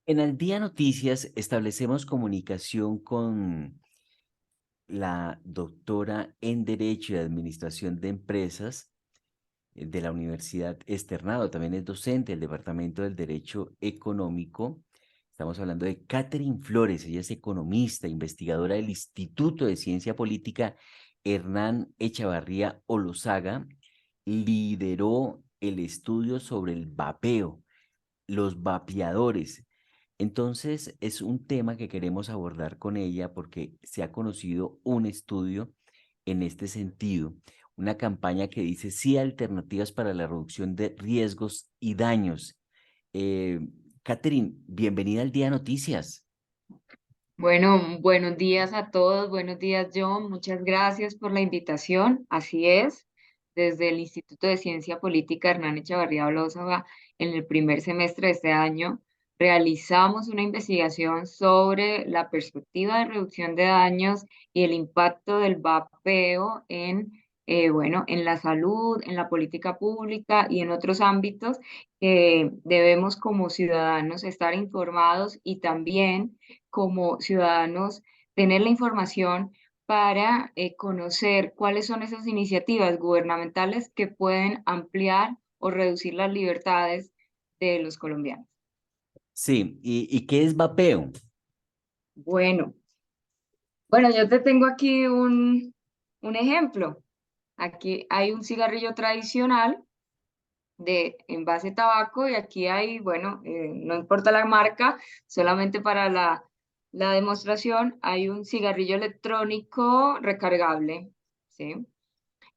En Al Día Noticias establecemos comunicación con la doctora en Derecho y Administración de Empresas de la Universidad Externado. También es docente del Departamento del Derecho Económico. Estamos hablando de Catherine Flores. Ella es economista, investigadora del Instituto de Ciencia Política Hernán Echavarría Olozaga. Lideró el estudio sobre el vapeo, los vapeadores. Entonces, es un tema que queremos abordar con ella porque se ha conocido un estudio en este sentido, una campaña que dice sí a alternativas para la reducción de riesgos y daños. Eh, Catherine, bienvenida al Día de Noticias. Bueno, buenos días a todos, buenos días John, muchas gracias por la invitación. Así es, desde el Instituto de Ciencia Política Hernán Echavarría Olózaga, en el primer semestre de este año, realizamos una investigación sobre la perspectiva de reducción de daños y el impacto del vapeo en la salud, en la política pública y en otros ámbitos que debemos como ciudadanos estar informados y también como ciudadanos tener la información para conocer cuáles son esas iniciativas gubernamentales que pueden ampliar o reducir las libertades de los colombianos. Sí, ¿y qué es vapeo? Bueno, bueno, yo te tengo aquí un ejemplo. Aquí hay un cigarrillo tradicional de envase tabaco y aquí hay, bueno, no importa la marca, solamente para la demostración hay un cigarrillo electrónico recargable, ¿sí?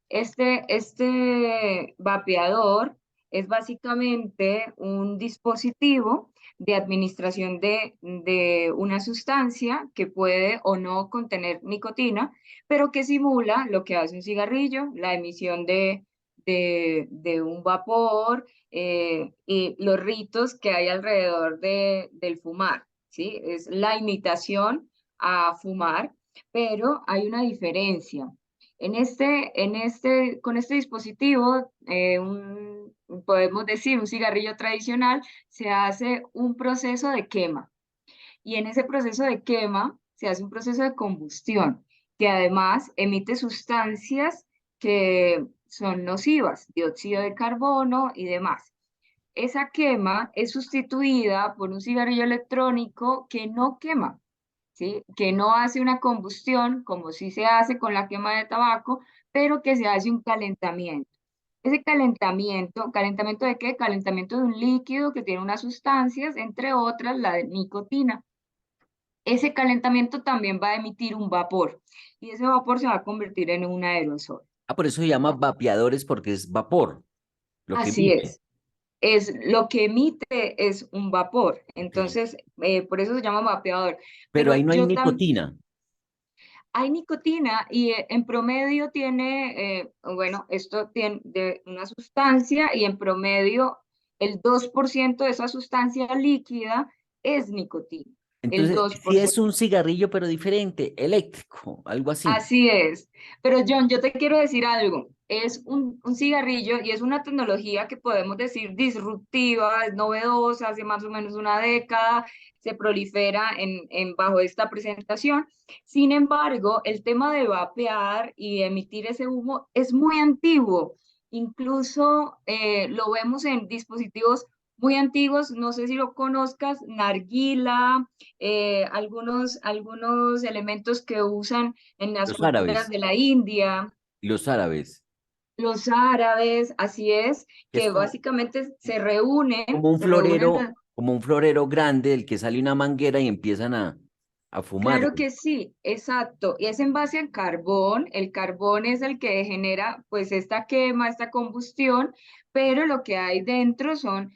Este vapeador es básicamente un dispositivo de administración de una sustancia que puede o no contener nicotina, pero que simula lo que hace un cigarrillo, la emisión de un vapor y los ritos que hay alrededor del fumar, ¿sí? Es la imitación a fumar, pero hay una diferencia. Con este dispositivo, podemos decir un cigarrillo tradicional, se hace un proceso de quema. Y en ese proceso de quema se hace un proceso de combustión, que además emite sustancias que son nocivas, dióxido de carbono y demás. Esa quema es sustituida por un cigarrillo electrónico que no quema, ¿sí? Que no hace una combustión como sí se hace con la quema de tabaco, pero que se hace un calentamiento. Ese calentamiento, ¿calentamiento de qué? Calentamiento de un líquido que tiene unas sustancias, entre otras la de nicotina. Ese calentamiento también va a emitir un vapor y ese vapor se va a convertir en un aerosol. Ah, por eso se llama vapeadores porque es vapor, lo que Así emite. es lo que emite es un vapor, Sí. entonces por eso se llama vapeador. Pero Pero ahí no hay yo también nicotina. hay nicotina y en promedio tiene, bueno, esto tiene de una sustancia y en promedio el 2% de esa sustancia líquida es nicotina. El Entonces, sí 2%. es un cigarrillo, pero diferente, eléctrico, algo así. Así es. Pero John, yo te quiero decir algo. Es un cigarrillo y es una tecnología que podemos decir disruptiva, es novedosa, hace más o menos una década, se prolifera bajo esta presentación. Sin embargo, el tema de vapear y emitir ese humo es muy antiguo. Incluso lo vemos en dispositivos muy antiguos, no sé si lo conozcas, narguila, algunos elementos que usan en las Los culturas árabes, de la India, los árabes, los árabes, así es, que es que básicamente se reúnen. como un florero grande del que sale una manguera y empiezan a fumarlo. Claro que sí, exacto. Y es en base al carbón. El carbón es el que genera pues esta quema, esta combustión, pero lo que hay dentro son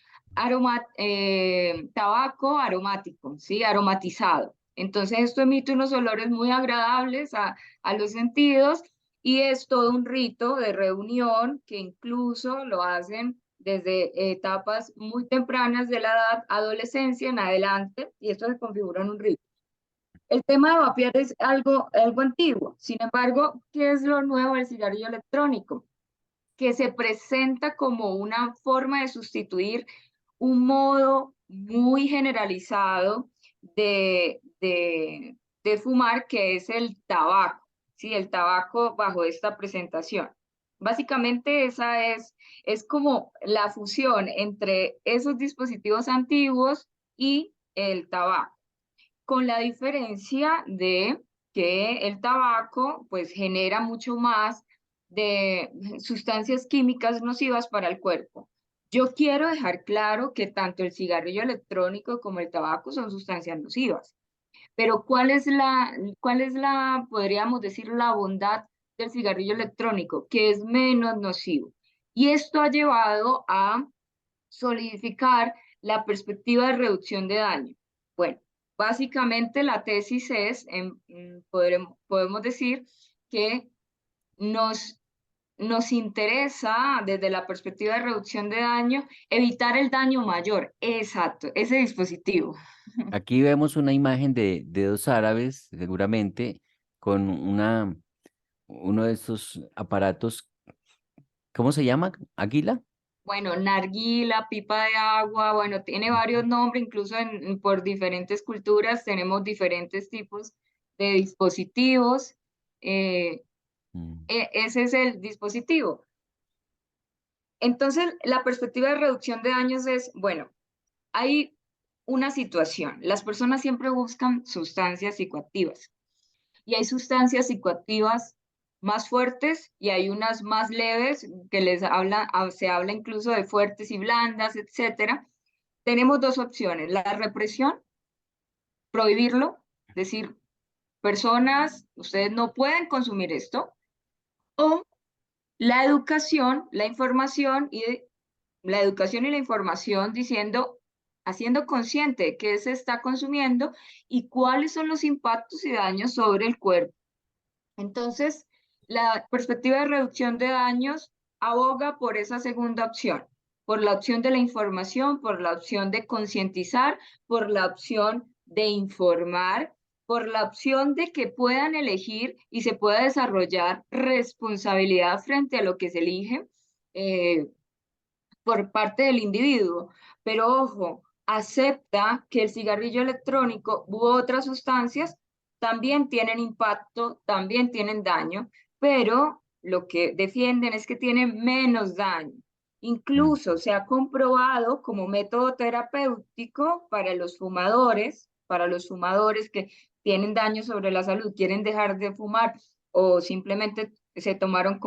tabaco aromático, ¿sí? Aromatizado. Entonces esto emite unos olores muy agradables a los sentidos y es todo un rito de reunión que incluso lo hacen desde etapas muy tempranas de la edad, adolescencia en adelante, y esto se configura en un rito. El tema de vapear es algo antiguo. Sin embargo, ¿qué es lo nuevo del cigarrillo electrónico? Que se presenta como una forma de sustituir un modo muy generalizado de fumar, que es el tabaco, ¿sí? El tabaco bajo esta presentación. Básicamente es como la fusión entre esos dispositivos antiguos y el tabaco, con la diferencia de que el tabaco pues genera mucho más de sustancias químicas nocivas para el cuerpo. Yo quiero dejar claro que tanto el cigarrillo electrónico como el tabaco son sustancias nocivas, pero podríamos decir, la bondad del cigarrillo electrónico? Que es menos nocivo. Y esto ha llevado a solidificar la perspectiva de reducción de daño. Bueno, básicamente la tesis es, podemos decir que nos, nos interesa desde la perspectiva de reducción de daño evitar el daño mayor. Exacto, ese dispositivo. Aquí vemos una imagen de dos árabes, seguramente, con uno de estos aparatos, ¿cómo se llama? ¿Águila? Bueno, narguila, pipa de agua, bueno, tiene varios Ujú. nombres, incluso por diferentes culturas tenemos diferentes tipos de dispositivos. eh, Mm. Ese es el dispositivo. Entonces, la perspectiva de reducción de daños es, bueno, hay una situación. Las personas siempre buscan sustancias psicoactivas y hay sustancias psicoactivas más fuertes y hay unas más leves que se habla incluso de fuertes y blandas, etcétera. Tenemos dos opciones: la represión, prohibirlo, decir, personas, ustedes no pueden consumir esto, o la educación, la educación y la información diciendo, haciendo consciente qué se está consumiendo y cuáles son los impactos y daños sobre el cuerpo. Entonces, la perspectiva de reducción de daños aboga por esa segunda opción, por la opción de la información, por la opción de concientizar, por la opción de informar, por la opción de que puedan elegir y se pueda desarrollar responsabilidad frente a lo que se elige. eh, por parte del individuo. Pero ojo, acepta que el cigarrillo electrónico u otras sustancias también tienen impacto, también tienen daño, pero lo que defienden es que tienen menos daño. Mm. Incluso se ha comprobado como método terapéutico para los fumadores que tienen daño sobre la salud, quieren dejar de fumar o simplemente se tomaron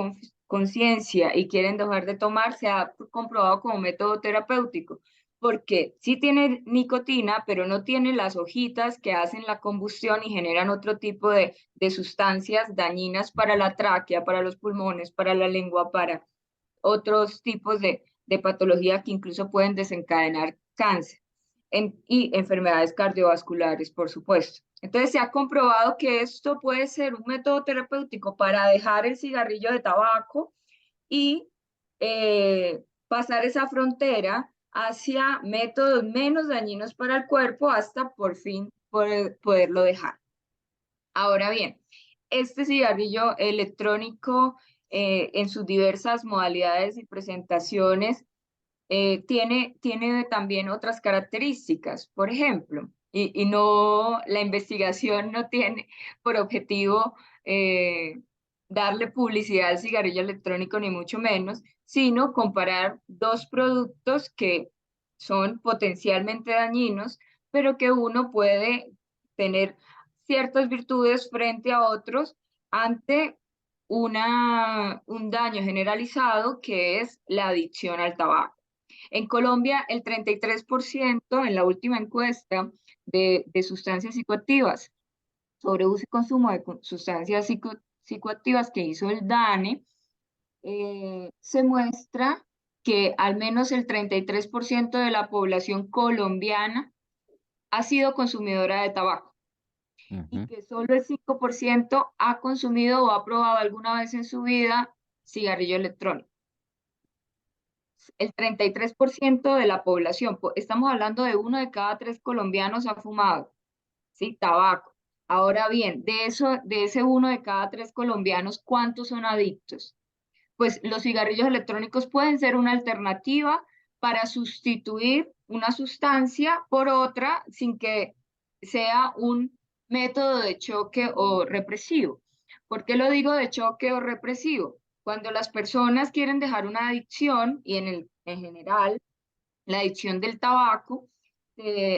conciencia y quieren dejar de tomar, se ha comprobado como método terapéutico, porque sí tiene nicotina, pero no tiene las hojitas que hacen la combustión y generan otro tipo de sustancias dañinas para la tráquea, para los pulmones, para la lengua, para otros tipos de patología que incluso pueden desencadenar cáncer y enfermedades cardiovasculares, por supuesto. Entonces se ha comprobado que esto puede ser un método terapéutico para dejar el cigarrillo de tabaco y pasar esa frontera hacia métodos menos dañinos para el cuerpo hasta por fin poderlo dejar. Ahora bien, este cigarrillo electrónico en sus diversas modalidades y presentaciones tiene también otras características. Por ejemplo, y no, la investigación no tiene por objetivo darle publicidad al cigarrillo electrónico, ni mucho menos, sino comparar dos productos que son potencialmente dañinos, pero que uno puede tener ciertas virtudes frente a otros ante un daño generalizado que es la adicción al tabaco. En Colombia, el 33% en la última encuesta de sustancias psicoactivas, sobre uso y consumo de sustancias psicoactivas que hizo el DANE, se muestra que al menos el 33% de la población colombiana ha sido consumidora de tabaco y Ujú. que solo el 5% ha consumido o ha probado alguna vez en su vida cigarrillo electrónico. El 33% de la población, estamos hablando de uno de cada tres colombianos ha fumado, ¿sí? Tabaco. Ahora bien, de ese uno de cada tres colombianos, ¿cuántos son adictos? Pues los cigarrillos electrónicos pueden ser una alternativa para sustituir una sustancia por otra sin que sea un método de choque o represivo. ¿Por qué lo digo de choque o represivo? Cuando las personas quieren dejar una adicción, y en general la adicción del tabaco,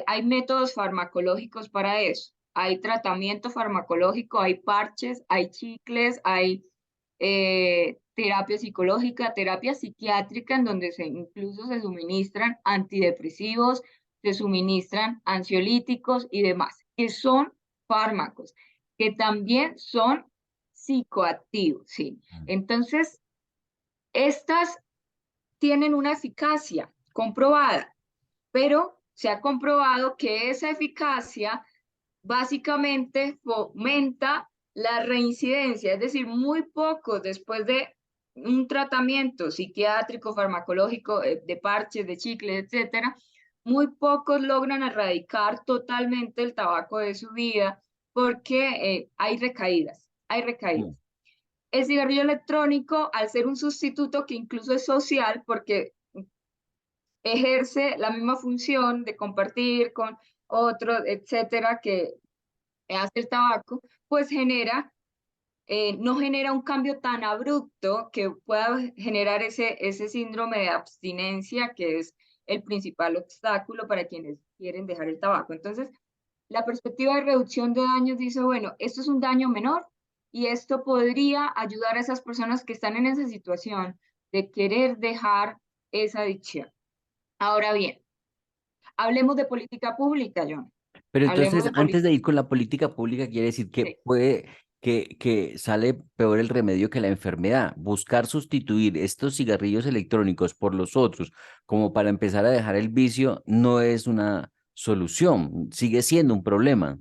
hay métodos farmacológicos para eso. Hay tratamiento farmacológico, hay parches, hay chicles, hay terapia psicológica, terapia psiquiátrica, en donde incluso se suministran antidepresivos, se suministran ansiolíticos y demás, que son fármacos, que también son psicoactivos, ¿sí? Mm. Entonces, estas tienen una eficacia comprobada, pero se ha comprobado que esa eficacia básicamente fomenta la reincidencia, es decir, muy pocos después de un tratamiento psiquiátrico, farmacológico, de parches, de chicles, etcétera, muy pocos logran erradicar totalmente el tabaco de su vida porque hay recaídas, hay Mm. recaídas. El cigarrillo electrónico, al ser un sustituto que incluso es social, porque ejerce la misma función de compartir con otros, etcétera, que hace el tabaco, pues no genera un cambio tan abrupto que pueda generar ese síndrome de abstinencia, que es el principal obstáculo para quienes quieren dejar el tabaco. Entonces, la perspectiva de reducción de daños dice, bueno, esto es un daño menor y esto podría ayudar a esas personas que están en esa situación de querer dejar esa adicción. Ahora bien, hablemos de política pública, John. Pero Hablemos entonces, de antes política. de ir con la política pública, quiere decir que puede, que sale peor el remedio que la enfermedad. Buscar sustituir estos cigarrillos electrónicos por los otros, como para empezar a dejar el vicio, no es una solución, sigue siendo un problema.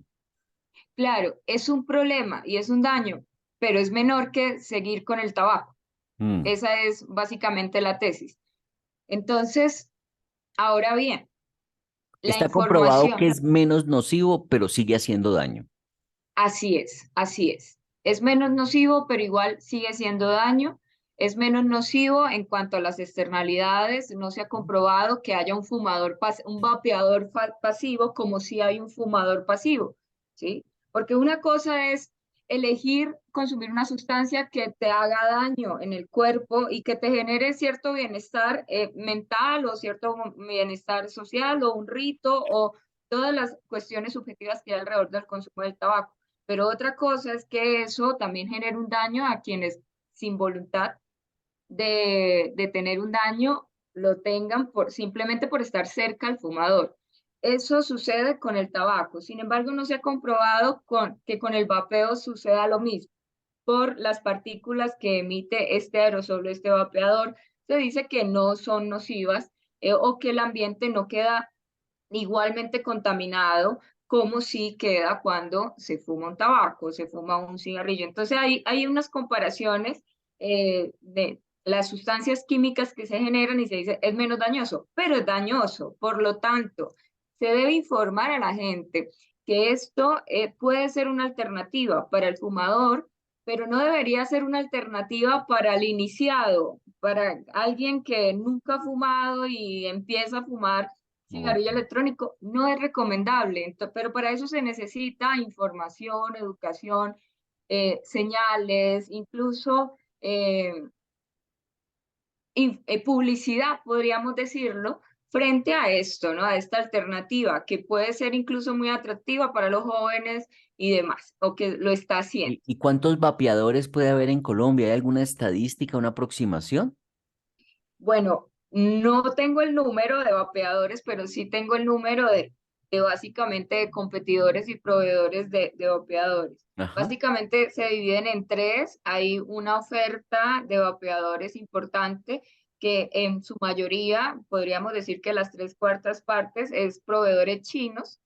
Claro, es un problema y es un daño, pero es menor que seguir con el tabaco. Mm. Esa es básicamente la tesis. Entonces, ahora bien, la Está comprobado que información, es menos nocivo, pero sigue haciendo daño. así es, así es. Es menos nocivo, pero igual sigue siendo daño. Es menos nocivo en cuanto a las externalidades. No se ha comprobado que haya un fumador, un vapeador pasivo como si hay un fumador pasivo, ¿sí? Porque una cosa es elegir consumir una sustancia que te haga daño en el cuerpo y que te genere cierto bienestar mental o cierto bienestar social o un rito o todas las cuestiones subjetivas que hay alrededor del consumo del tabaco. Pero otra cosa es que eso también genera un daño a quienes sin voluntad de tener un daño lo tengan simplemente por estar cerca al fumador. Eso sucede con el tabaco. Sin embargo, no se ha comprobado que con el vapeo suceda lo mismo. Por las partículas que emite este aerosol, este vapeador, se dice que no son nocivas o que el ambiente no queda igualmente contaminado como si queda cuando se fuma un tabaco, se fuma un cigarrillo. Entonces hay unas comparaciones de las sustancias químicas que se generan y se dice es menos dañoso, pero es dañoso. Por lo tanto, se debe informar a la gente que esto puede ser una alternativa para el fumador, pero no debería ser una alternativa para el iniciado, para alguien que nunca ha fumado y empieza a fumar Ok. cigarrillo electrónico. No es recomendable, pero para eso se necesita información, educación, señales, incluso publicidad, podríamos decirlo, frente a esto, ¿no? A esta alternativa que puede ser incluso muy atractiva para los jóvenes y demás, o que lo está haciendo. ¿Y cuántos vapeadores puede haber en Colombia? ¿Hay alguna estadística, una aproximación? Bueno, no tengo el número de vapeadores, pero sí tengo el número de básicamente de competidores y proveedores de vapeadores. Ajá. Básicamente se dividen en tres. Hay una oferta de vapeadores importante que en su mayoría, podríamos decir que las tres cuartas partes es proveedores chinos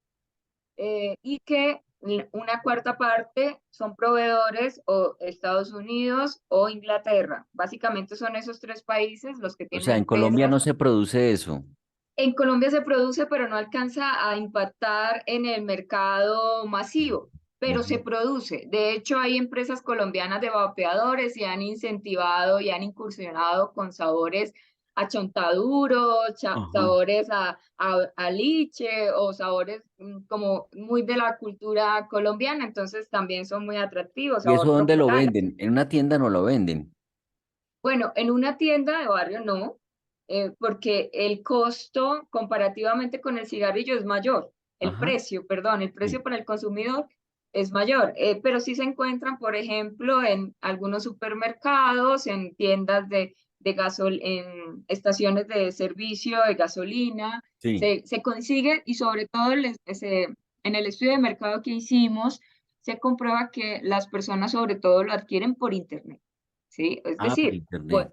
y que una cuarta parte son proveedores o Estados Unidos o Inglaterra. Básicamente son esos tres países los que O sea, en tienen de Colombia no estas. se produce eso. En Colombia se produce, pero no alcanza a impactar en el mercado masivo, pero se Ujú. produce. De hecho, hay empresas colombianas de vapeadores y han incentivado y han incursionado con sabores a chontaduro, Ajá. sabores a liche o sabores como muy de la cultura colombiana, entonces también son muy atractivos, ¿Y eso sabor dónde lo rocola. venden? En una tienda no lo venden. Bueno, en una tienda de barrio no, porque el costo comparativamente con el cigarrillo es mayor, el Ajá. precio, perdón, el precio Sí. para el consumidor es mayor, pero sí se encuentran, por ejemplo, en algunos supermercados, en tiendas de gasol, en estaciones de servicio de gasolina, Sí. se consigue y sobre todo en el estudio de mercado que hicimos, se comprueba que las personas sobre todo lo adquieren por internet. ¿Sí? Es Ah, por decir, internet.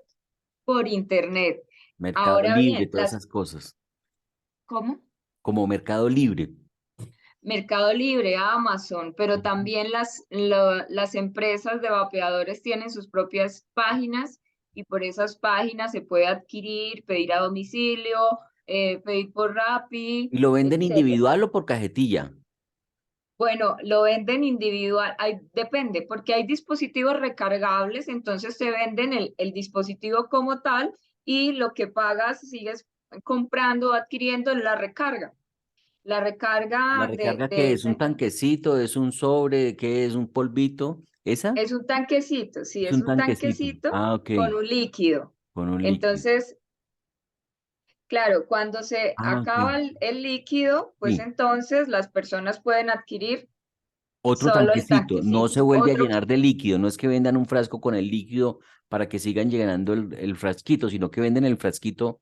por internet. Mercado Ahora Libre, bien, todas esas cosas. ¿cómo? Como Mercado Libre. Mercado Libre, Amazon, pero Ujú. también las empresas de vapeadores tienen sus propias páginas y por esas páginas se puede adquirir, pedir a domicilio, pedir por Rappi, ¿Y lo venden etcétera. individual o por cajetilla? Bueno, lo venden individual, depende, porque hay dispositivos recargables, entonces te venden el dispositivo como tal y lo que pagas, sigues comprando o adquiriendo es la recarga. La ¿La recarga recarga qué es? ¿Un tanquecito? ¿Es un sobre? ¿Qué es? ¿Un polvito? ¿Esa? es un tanquecito, sí, Es es un un tanquecito. tanquecito Ah, ok. con un líquido. Con un líquido. Entonces, claro, cuando se Ah, ok. acaba el líquido, pues Sí. entonces las personas pueden adquirir Otro solo el tanquecito. No tanquecito. se vuelve a Otro llenar de líquido. No es que vendan un frasco con el líquido para que sigan llenando el frasquito, sino que venden el frasquito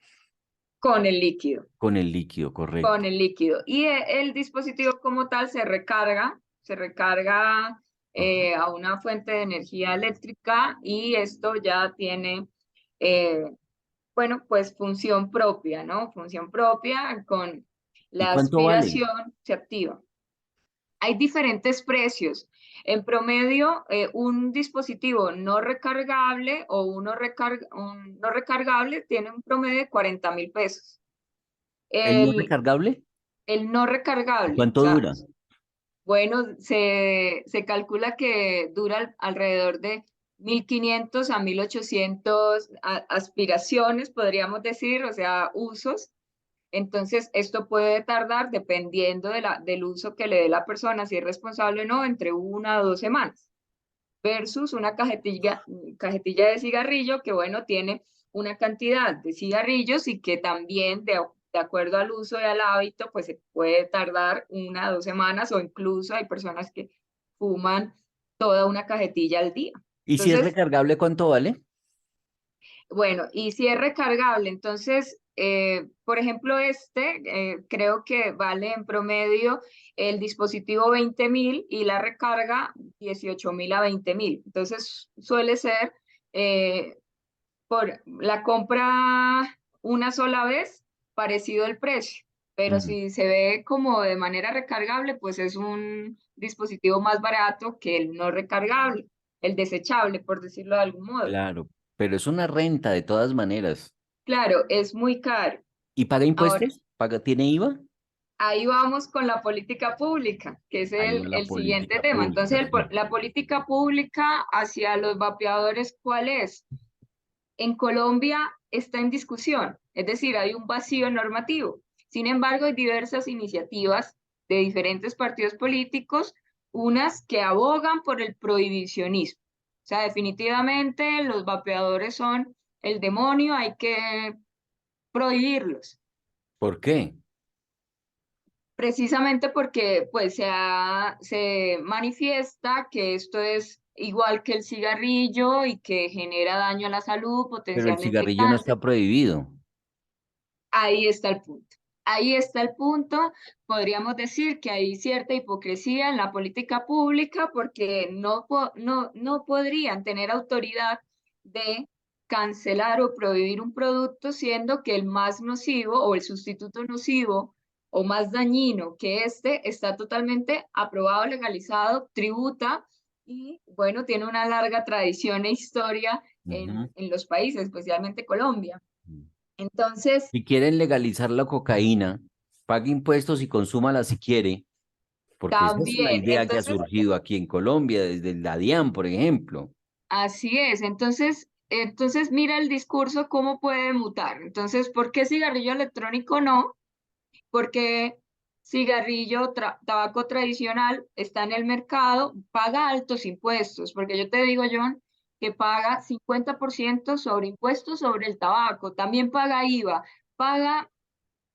con el líquido. con el líquido, Con correcto. el líquido. Y el dispositivo como tal se recarga Ajá. a una fuente de energía eléctrica y esto ya tiene, eh, bueno, pues función propia, ¿no? Función propia con ¿Y la cuánto vale? aspiración se activa. Hay diferentes precios. En promedio, un dispositivo no recargable o un no recargable tiene un promedio de 40.000 pesos. ¿El no El, recargable? el no ¿Y recargable, o cuánto sea, dura? bueno, se calcula que dura alrededor de 1.500 a 1.800 aspiraciones, podríamos decir, o sea, usos. Entonces, esto puede tardar, dependiendo del uso que le dé la persona, si es responsable o no, entre 1 a 2 semanas, versus una cajetilla de cigarrillo que, bueno, tiene una cantidad de cigarrillos y que también, de acuerdo al uso y al hábito, pues se puede tardar 1 a 2 semanas o incluso hay personas que fuman toda una cajetilla al día. ¿Y si es Entonces, recargable, cuánto vale? bueno, y si es recargable, entonces, por ejemplo, creo que vale en promedio el dispositivo 20.000 y la recarga 18.000 a 20.000. Entonces, suele ser eh, por la compra una sola vez, parecido el precio. Pero Mm, si se ve como de manera recargable, pues es un dispositivo más barato que el no recargable, el desechable, por decirlo de algún modo. claro, pero es una renta de todas maneras. Claro, es muy caro. ¿Y paga Ahora, impuestos? ¿Tiene IVA? ahí vamos con la política pública, que es Ahí va la el siguiente política tema. pública, Entonces, sí. la política pública hacia los vapeadores, ¿cuál es? En Colombia está en discusión, es decir, hay un vacío normativo. Sin embargo, hay diversas iniciativas de diferentes partidos políticos, unas que abogan por el prohibicionismo. O sea, definitivamente los vapeadores son el demonio, hay que prohibirlos. ¿Por qué? Precisamente porque pues se manifiesta que esto es igual que el cigarrillo y que genera daño a la salud, Pero el potencialmente cigarrillo no cáncer. está prohibido. Ahí está el punto. Ahí está el punto. Podríamos decir que hay cierta hipocresía en la política pública porque no podrían tener autoridad de cancelar o prohibir un producto, siendo que el más nocivo o el sustituto nocivo o más dañino que este está totalmente aprobado, legalizado, tributa y, bueno, tiene una larga tradición e historia Ujú. en los países, especialmente Colombia. Entonces, Si quieren legalizar la cocaína, pague impuestos y consúmala si quiere, porque esa es una también, idea que ha surgido aquí en Colombia, desde la DIAN, por ejemplo. así es. Entonces, entonces mira el discurso cómo puede mutar. Entonces, ¿por qué cigarrillo electrónico no? Porque cigarrillo, tabaco tradicional está en el mercado, paga altos impuestos, porque yo te digo, John, que paga 50% sobre impuestos sobre el tabaco, también paga IVA, paga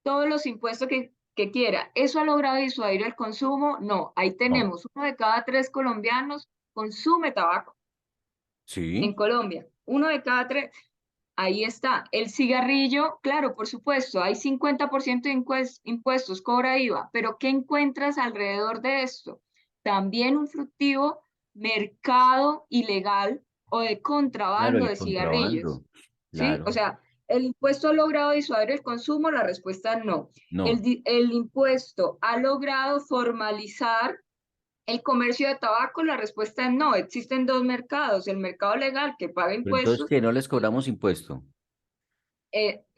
todos los impuestos que quiera. ¿Eso ha logrado disuadir el consumo? No, ahí No. tenemos, 1 de cada 3 colombianos consume tabaco en Sí, Colombia, 1 de cada 3. Ahí está. El cigarrillo, claro, por supuesto, hay 50% de impuestos, cobra IVA, pero ¿qué encuentras alrededor de esto? También un fructivo mercado ilegal o de claro, contrabando el de cigarrillos, contrabando. ¿sí? O Claro. sea, ¿el impuesto ha logrado disuadir el consumo? La respuesta es no. No. El impuesto ha logrado formalizar el comercio de tabaco, la respuesta es no. Existen dos mercados, el mercado legal que paga Pero entonces, impuestos ¿qué no les y, cobramos impuesto?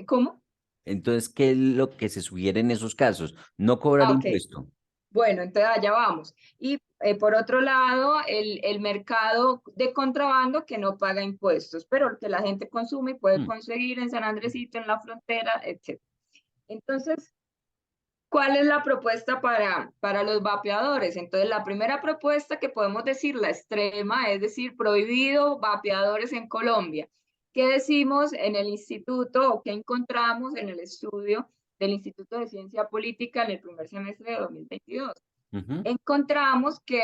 ¿cómo? Entonces, ¿qué es lo que se sugiere en esos casos? No cobrar Ah, ok. impuesto. Bueno, entonces allá vamos. Y por otro lado, el mercado de contrabando que no paga impuestos, pero que la gente consume y puede Mm, conseguir en San Andresito, en la frontera, etc. Entonces, ¿cuál es la propuesta para los vapeadores? Entonces, la primera propuesta que podemos decir, la extrema, es decir, prohibido vapeadores en Colombia. ¿Qué decimos en el instituto o qué encontramos en el estudio del Instituto de Ciencia Política en el primer semestre de 2022? ujú. Encontramos que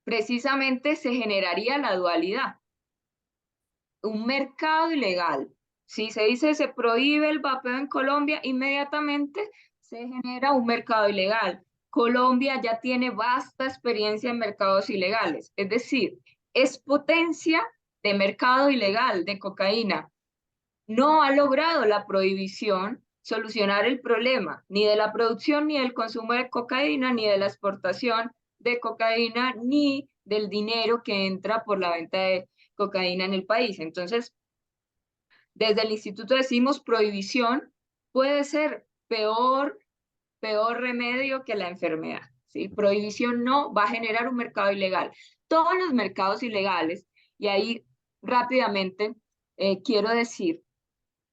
precisamente se generaría la dualidad, un mercado ilegal. Si se dice se prohíbe el vapeo en Colombia, inmediatamente se genera un mercado ilegal. Colombia ya tiene vasta experiencia en mercados ilegales, es decir, es potencia de mercado ilegal de cocaína. No ha logrado la prohibición solucionar el problema ni de la producción ni del consumo de cocaína, ni de la exportación de cocaína, ni del dinero que entra por la venta de cocaína en el país. Entonces, desde el instituto decimos prohibición puede ser peor remedio que la enfermedad. ¿Sí? Prohibición no va a generar un mercado ilegal. Todos los mercados ilegales, y ahí rápidamente quiero decir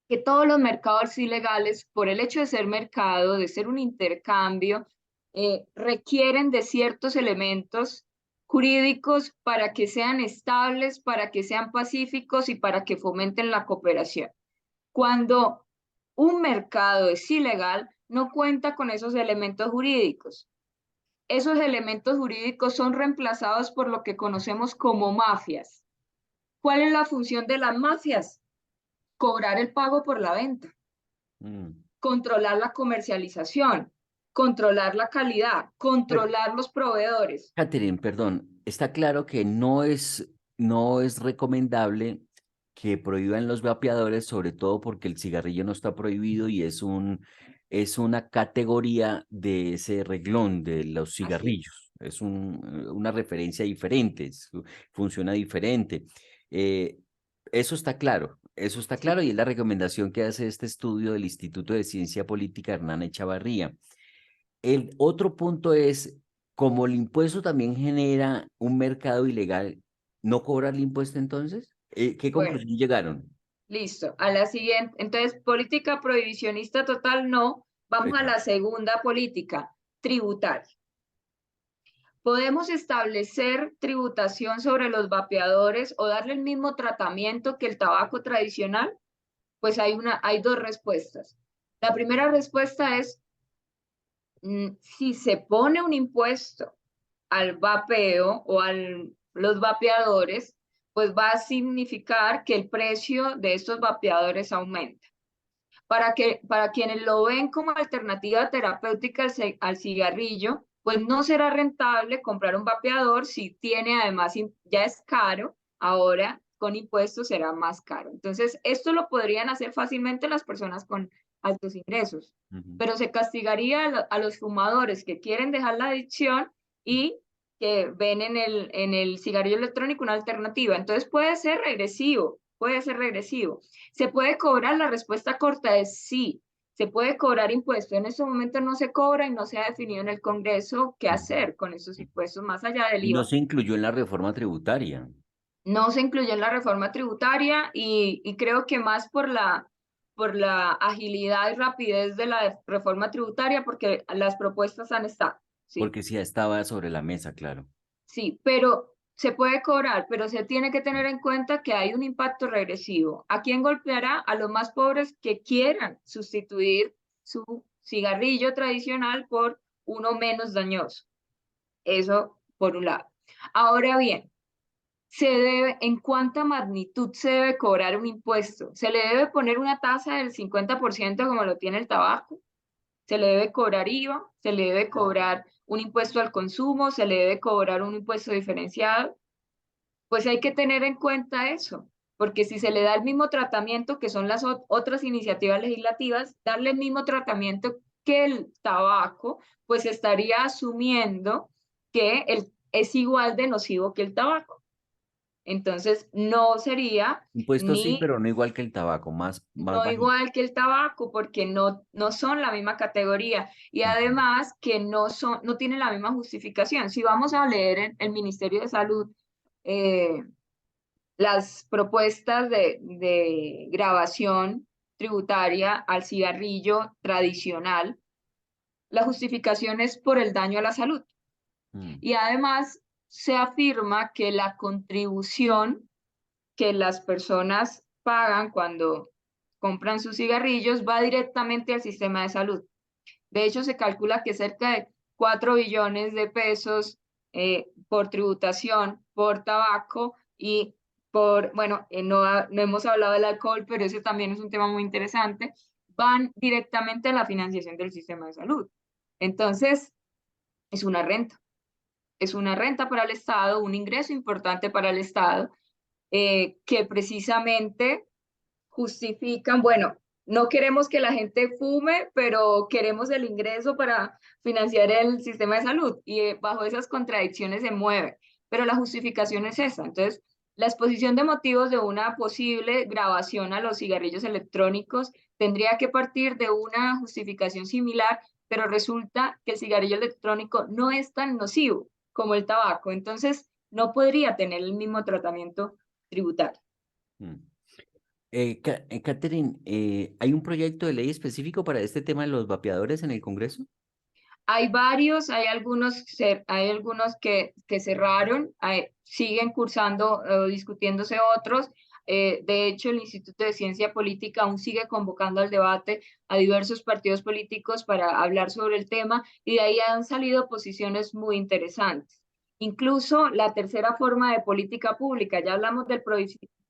que todos los mercados ilegales, por el hecho de ser mercado, de ser un intercambio, requieren de ciertos elementos jurídicos para que sean estables, para que sean pacíficos y para que fomenten la cooperación. Cuando un mercado es ilegal, no cuenta con esos elementos jurídicos. Esos elementos jurídicos son reemplazados por lo que conocemos como mafias. ¿Cuál es la función de las mafias? Cobrar el pago por la venta, Mm. controlar la comercialización, controlar la calidad, Pero, controlar los proveedores. Catherine, perdón, está claro que no es recomendable que prohíban los vapeadores, sobre todo porque el cigarrillo no está prohibido y es una categoría de ese reglón de los Así es. cigarrillos. Es una referencia diferente, funciona diferente. Eh, eso está Sí. claro y es la recomendación que hace este estudio del Instituto de Ciencia Política Hernán Echavarría. El otro punto es, como el impuesto también genera un mercado ilegal, ¿no cobrar el impuesto entonces? ¿Qué Bueno, conclusión llegaron? listo. A la siguiente, entonces, política prohibicionista total, no. Vamos a la Exacto. segunda política, tributaria. ¿Podemos establecer tributación sobre los vapeadores o darle el mismo tratamiento que el tabaco tradicional? Pues hay dos respuestas. La primera respuesta es, si se pone un impuesto al vapeo o a los vapeadores, pues va a significar que el precio de estos vapeadores aumenta. Para quienes lo ven como alternativa terapéutica al cigarrillo, pues no será rentable comprar un vapeador si tiene además, ya es caro, ahora con impuestos será más caro. Entonces, esto lo podrían hacer fácilmente las personas con altos ingresos, Ujú. pero se castigaría a los fumadores que quieren dejar la adicción y que ven en el cigarrillo electrónico una alternativa. Entonces puede ser regresivo, puede ser regresivo. ¿Se puede cobrar? La respuesta corta es sí. Se puede cobrar impuesto. En este momento no se cobra y no se ha definido en el Congreso qué Ujú. hacer con esos impuestos más allá del Y no IVA. se incluyó en la reforma tributaria. No se incluyó en la reforma tributaria y creo que más por la agilidad y rapidez de la reforma tributaria, porque las propuestas han estado, ¿sí? Porque sí estaba sobre la mesa, claro. Sí, pero se puede cobrar, pero se tiene que tener en cuenta que hay un impacto regresivo. ¿A quién golpeará? A los más pobres que quieran sustituir su cigarrillo tradicional por uno menos dañoso. Eso por un lado. Ahora bien, ¿en cuánta magnitud se debe cobrar un impuesto? ¿Se le debe poner una tasa del 50% como lo tiene el tabaco? ¿Se le debe cobrar IVA? ¿Se le debe cobrar un impuesto al consumo? ¿Se le debe cobrar un impuesto diferenciado? Pues hay que tener en cuenta eso, porque si se le da el mismo tratamiento, que son las otras iniciativas legislativas, darle el mismo tratamiento que el tabaco, pues estaría asumiendo que es igual de nocivo que el tabaco. Entonces, no sería Impuestos sí, ni pero no igual que el tabaco, más no bajito. igual que el tabaco, porque no son la misma categoría y Ujú. además que no tienen la misma justificación. Si vamos a leer en el Ministerio de Salud eh, las propuestas de grabación tributaria al cigarrillo tradicional, la justificación es por el daño a la salud. Mm. Y además se afirma que la contribución que las personas pagan cuando compran sus cigarrillos va directamente al sistema de salud. De hecho, se calcula que cerca de 4 billones de pesos por tributación, por tabaco y bueno, no hemos hablado del alcohol, pero ese también es un tema muy interesante, van directamente a la financiación del sistema de salud. Entonces, es una renta. Es una renta para el Estado, un ingreso importante para el Estado, que precisamente justifican, bueno, no queremos que la gente fume, pero queremos el ingreso para financiar el sistema de salud y bajo esas contradicciones se mueve. Pero la justificación es esa. Entonces, la exposición de motivos de una posible grabación a los cigarrillos electrónicos tendría que partir de una justificación similar, pero resulta que el cigarrillo electrónico no es tan nocivo como el tabaco, entonces no podría tener el mismo tratamiento tributario. Mm. Catherine, ¿hay un proyecto de ley específico para este tema de los vapeadores en el Congreso? Hay varios, hay algunos que cerraron, siguen cursando o discutiéndose otros. De hecho, el Instituto de Ciencia Política aún sigue convocando al debate a diversos partidos políticos para hablar sobre el tema y de ahí han salido posiciones muy interesantes. Incluso la tercera forma de política pública, ya hablamos del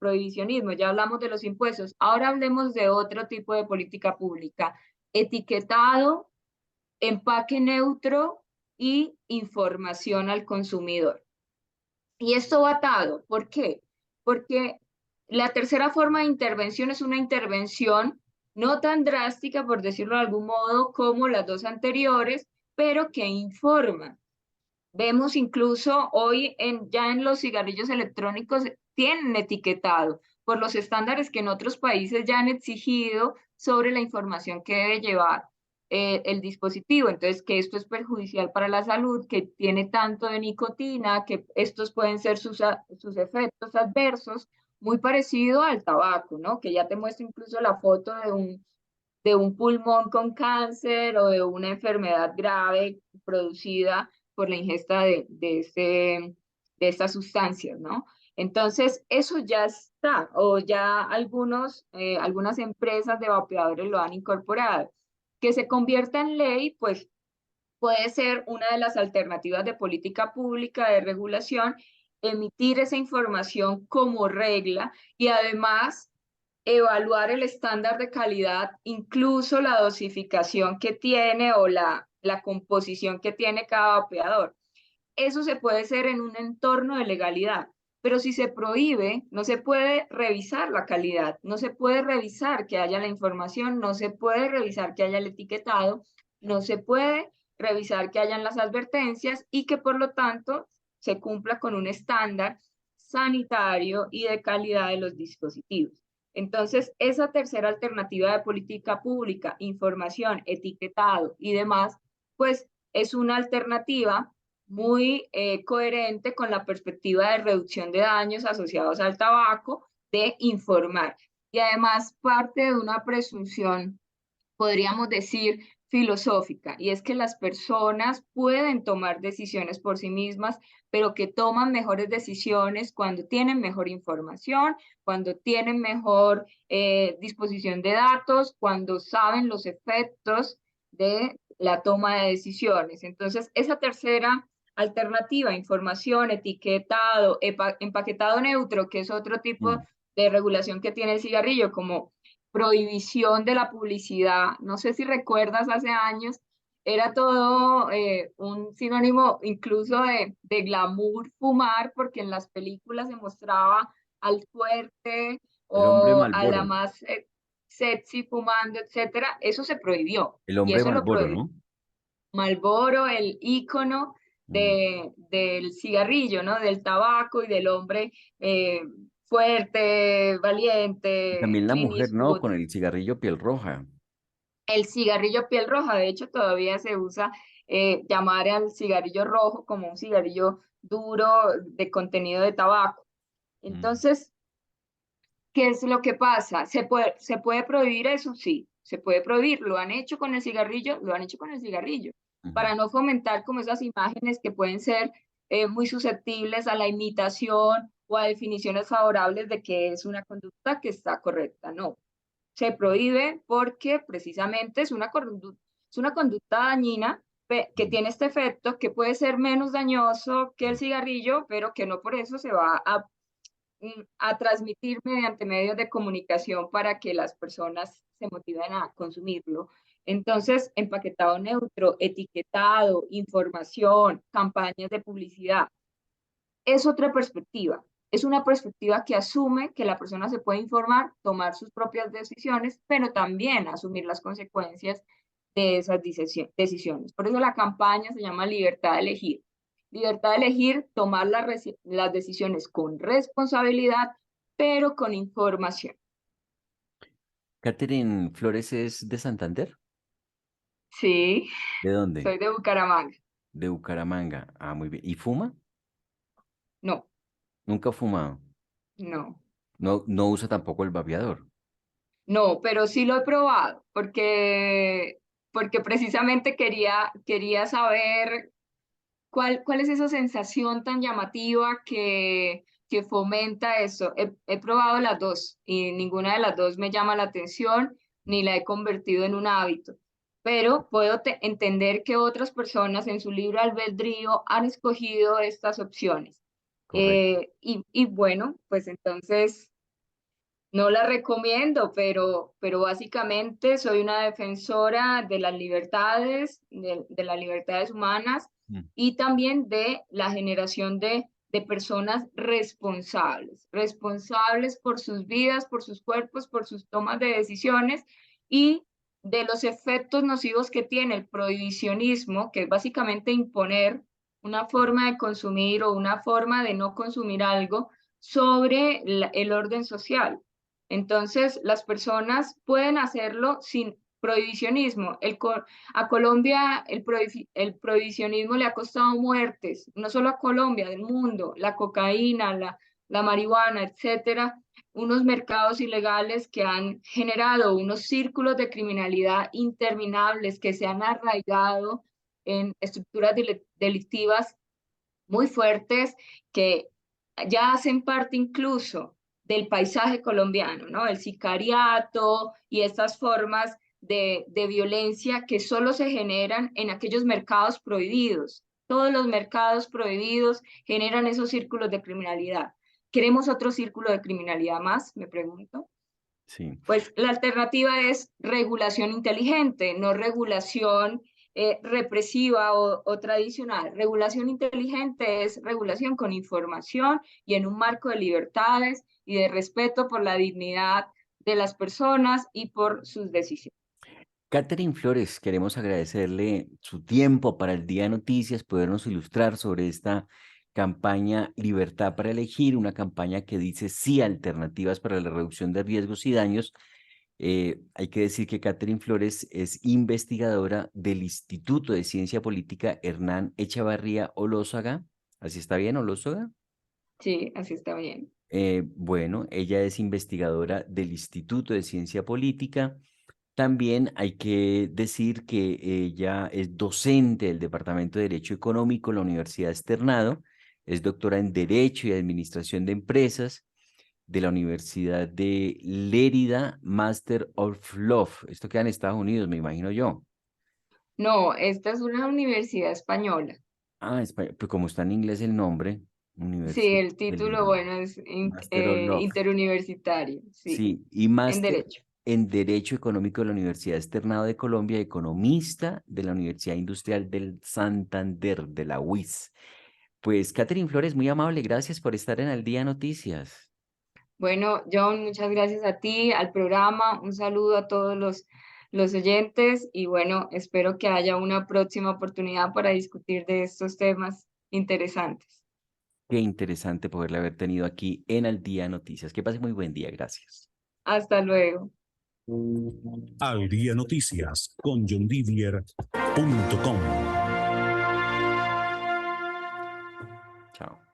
prohibicionismo, ya hablamos de los impuestos, ahora hablemos de otro tipo de política pública, etiquetado, empaque neutro y información al consumidor. Y esto va atado. ¿Por qué? Porque la tercera forma de intervención es una intervención no tan drástica, por decirlo de algún modo, como las dos anteriores, pero que informa. Vemos incluso hoy ya en los cigarrillos electrónicos tienen etiquetado por los estándares que en otros países ya han exigido sobre la información que debe llevar el dispositivo. Entonces, que esto es perjudicial para la salud, que tiene tanto de nicotina, que estos pueden ser sus efectos adversos, muy parecido al tabaco, ¿no? Que ya te muestra incluso la foto de un pulmón con cáncer o de una enfermedad grave producida por la ingesta de estas sustancias, ¿no? Entonces, eso ya está, o ya algunas empresas de vapeadores lo han incorporado. Que se convierta en ley, pues puede ser una de las alternativas de política pública de regulación, emitir esa información como regla y además evaluar el estándar de calidad, incluso la dosificación que tiene o la composición que tiene cada vapeador. Eso se puede hacer en un entorno de legalidad, pero si se prohíbe, no se puede revisar la calidad, no se puede revisar que haya la información, no se puede revisar que haya el etiquetado, no se puede revisar que hayan las advertencias y que por lo tanto se cumpla con un estándar sanitario y de calidad de los dispositivos. Entonces, esa tercera alternativa de política pública, información, etiquetado y demás, pues es una alternativa muy coherente con la perspectiva de reducción de daños asociados al tabaco, de informar. Y además parte de una presunción, podríamos decir, filosófica, y es que las personas pueden tomar decisiones por sí mismas, pero que toman mejores decisiones cuando tienen mejor información, cuando tienen mejor disposición de datos, cuando saben los efectos de la toma de decisiones. Entonces, esa tercera alternativa, información, etiquetado, empaquetado neutro, que es otro tipo Mm. de regulación que tiene el cigarrillo, como prohibición de la publicidad. No sé si recuerdas hace años, era todo un sinónimo incluso de glamour fumar, porque en las películas se mostraba al fuerte El hombre o a la Malboro, más sexy fumando, etcétera. Eso se prohibió. el Y hombre eso lo Malboro, prohibió ¿no? Marlboro, el ícono Mm. del cigarrillo, ¿no? Del tabaco y del hombre eh, fuerte, Y valiente, también la Clint mujer, ¿no? Eastwood. Con el cigarrillo piel roja. El cigarrillo piel roja, de hecho, todavía se usa llamar al cigarrillo rojo como un cigarrillo duro de contenido de tabaco. Mm, Entonces, ¿qué es lo que pasa? ¿Se puede prohibir eso? Sí, se puede prohibir. ¿Lo han hecho con el cigarrillo? Lo han hecho con el cigarrillo. ujú. Para no fomentar como esas imágenes que pueden ser muy susceptibles a la imitación o a definiciones favorables de que es una conducta que está correcta. No, se prohíbe porque precisamente es una conducta dañina que Mm, tiene este efecto que puede ser menos dañoso que el mm. cigarrillo, pero que no por eso se va a transmitir mediante medios de comunicación para que las personas se motiven a consumirlo. Entonces, empaquetado neutro, etiquetado, información, campañas de publicidad, es otra perspectiva. Es una perspectiva que asume que la persona se puede informar, tomar sus propias decisiones, pero también asumir las consecuencias de esas decisiones. Por eso la campaña se llama libertad de elegir. Libertad de elegir, tomar las decisiones con responsabilidad, pero con información. Catherine Flores es de Santander. Sí, ¿De dónde? soy de Bucaramanga. De Bucaramanga. Ah, muy bien. ¿Y fuma? No, Nunca ha fumado. no. No, no usa tampoco el vapeador. No, pero sí lo he probado, porque precisamente quería saber cuál es esa sensación tan llamativa que fomenta eso. He probado las dos y ninguna de las dos me llama la atención ni la he convertido en un hábito. Pero puedo entender que otras personas en su libre albedrío han escogido estas opciones. Correcto. Y bueno, pues entonces no la recomiendo, pero básicamente soy una defensora de las libertades, de las libertades humanas Mm. y también de la generación de personas responsables, responsables por sus vidas, por sus cuerpos, por sus tomas de decisiones y de los efectos nocivos que tiene el prohibicionismo, que es básicamente imponer una forma de consumir o una forma de no consumir algo sobre el orden social. Entonces, las personas pueden hacerlo sin prohibicionismo. A Colombia el prohibicionismo le ha costado muertes, no solo a Colombia, del mundo, la cocaína, la marihuana, etcétera, unos mercados ilegales que han generado unos círculos de criminalidad interminables que se han arraigado en estructuras delictivas muy fuertes que ya hacen parte incluso del paisaje colombiano, ¿no? El sicariato y estas formas de violencia que solo se generan en aquellos mercados prohibidos. Todos los mercados prohibidos generan esos círculos de criminalidad. ¿Queremos otro círculo de criminalidad más? Me pregunto. Sí. Pues la alternativa es regulación inteligente, no regulación represiva o tradicional. Regulación inteligente es regulación con información y en un marco de libertades y de respeto por la dignidad de las personas y por sus decisiones. Catherine Flores, queremos agradecerle su tiempo para el Día de Noticias, podernos ilustrar sobre esta campaña Libertad para Elegir, una campaña que dice sí a alternativas para la reducción de riesgos y daños Hay que decir que Catherine Flores es investigadora del Instituto de Ciencia Política Hernán Echavarría Olózaga. ¿Así está bien, Olózaga? Sí, así está bien. Bueno, ella es investigadora del Instituto de Ciencia Política. También hay que decir que ella es docente del Departamento de Derecho Económico en la Universidad Externado, es doctora en Derecho y Administración de Empresas de la Universidad de Lérida, Master of Law. Esto queda en Estados Unidos, me imagino yo. No, esta es una universidad española. Ah, pues como está en inglés el nombre, Sí, Universidad el de título, Lérida, bueno, es Master of Law. interuniversitario, sí, Sí, y en máster Derecho. en Derecho Económico de la Universidad Externado de Colombia, economista de la Universidad Industrial del Santander, de la UIS. Pues, Catherine Flores, muy amable, gracias por estar en Al Día Noticias. Bueno, John, muchas gracias a ti, al programa, un saludo a todos los oyentes y bueno, espero que haya una próxima oportunidad para discutir de estos temas interesantes. Qué interesante poderle haber tenido aquí en Al Día Noticias. Que pase muy buen día, gracias. Hasta luego. Al Día Noticias con JohnDidier.com. Chao.